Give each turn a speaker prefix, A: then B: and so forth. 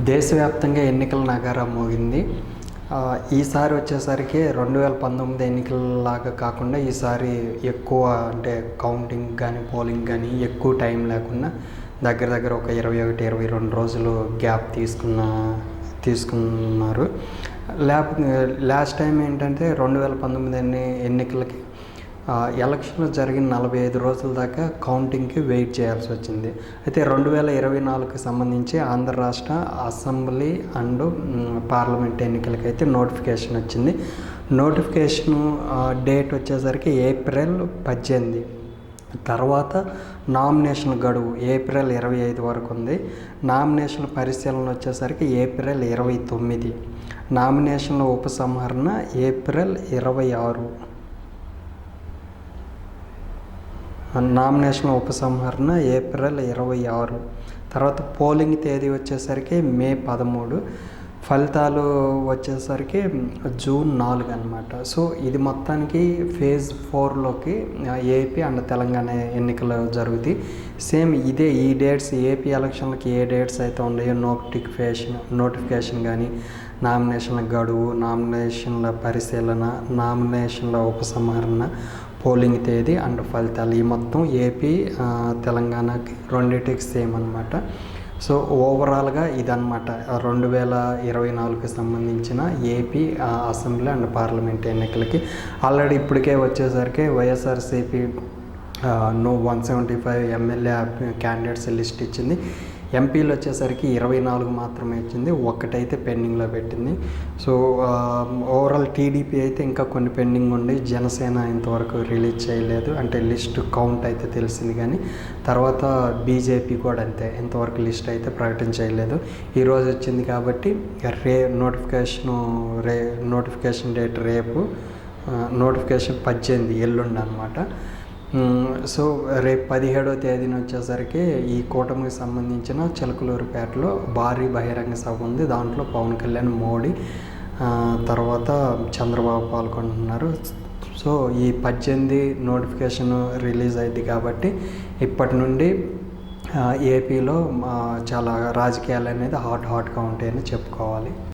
A: దేశవ్యాప్తంగా ఎన్నికల నగారా మోగింది. ఈసారి వచ్చేసరికి 2019 ఎన్నికలలాగా కాకుండా ఈసారి ఎక్కువ అంటే కౌంటింగ్ కానీ పోలింగ్ కానీ ఎక్కువ టైం లేకుండా దగ్గర దగ్గర ఒక 21-22 రోజులు గ్యాప్ తీసుకున్నారు. లాస్ట్ టైం ఏంటంటే 2019 ఎన్నికలకి ఎలక్షన్లు జరిగిన 45 రోజుల దాకా కౌంటింగ్కి వెయిట్ చేయాల్సి వచ్చింది. అయితే 2024కి సంబంధించి ఆంధ్ర రాష్ట్ర అసెంబ్లీ అండ్ పార్లమెంట్ ఎన్నికలకైతే నోటిఫికేషన్ వచ్చింది. నోటిఫికేషన్ డేట్ వచ్చేసరికి ఏప్రిల్ 18. తర్వాత నామినేషన్ గడువు ఏప్రిల్ 25 వరకు ఉంది. నామినేషన్ పరిశీలన వచ్చేసరికి ఏప్రిల్ 29. నామినేషన్ల ఉపసంహరణ ఏప్రిల్ 26. నామినేషన్ ఉపసంహరణ ఏప్రిల్ 26. తర్వాత పోలింగ్ తేదీ వచ్చేసరికి మే 13. ఫలితాలు వచ్చేసరికి జూన్ 4 అనమాట. సో ఇది మొత్తానికి ఫేజ్ 4లోకి ఏపీ అండ్ తెలంగాణ ఎన్నికలు జరుగుతాయి. సేమ్ ఇదే ఈ డేట్స్ ఏపీ ఎలక్షన్లకి ఏ డేట్స్ అయితే ఉన్నాయో నోటిఫికేషన్ కానీ నామినేషన్ల గడువు, నామినేషన్ల పరిశీలన, నామినేషన్ల ఉపసంహరణ, పోలింగ్ తేదీ అండ్ ఫలితాలు ఈ మొత్తం ఏపీ తెలంగాణకి రెండింటికి సేమ్ అనమాట. సో ఓవరాల్గా ఇదన్నమాట 2024కి సంబంధించిన ఏపీ అసెంబ్లీ అండ్ పార్లమెంట్ ఎన్నికలకి. ఆల్రెడీ ఇప్పటికే వచ్చేసరికి వైఎస్ఆర్సీపీ 175 ఎమ్మెల్యే క్యాండిడేట్స్ లిస్ట్ ఇచ్చింది. ఎంపీలు వచ్చేసరికి 24 మాత్రమే ఇచ్చింది, ఒక్కటైతే పెండింగ్లో పెట్టింది. సో ఓవరాల్ టీడీపీ అయితే ఇంకా కొన్ని పెండింగ్ ఉండి, జనసేన ఇంతవరకు రిలీజ్ చేయలేదు, అంటే లిస్ట్ కౌంట్ అయితే తెలిసింది. కానీ తర్వాత బీజేపీ కూడా అంతే, ఇంతవరకు లిస్ట్ అయితే ప్రకటన చేయలేదు. ఈరోజు వచ్చింది కాబట్టి నోటిఫికేషన్ డేట్ రేపు, నోటిఫికేషన్ 18 ఎల్లుండి అనమాట. సో రేపు 17వ తేదీన వచ్చేసరికి ఈ కూటమికి సంబంధించిన చిలకలూరుపేటలో భారీ బహిరంగ సభ ఉంది. దాంట్లో పవన్ కళ్యాణ్, మోడీ తర్వాత చంద్రబాబు పాల్గొంటున్నారు. సో ఈ 18 నోటిఫికేషన్ రిలీజ్ అయింది కాబట్టి ఇప్పటి నుండి ఏపీలో చాలా రాజకీయాలు అనేది హాట్గా ఉంటాయని చెప్పుకోవాలి.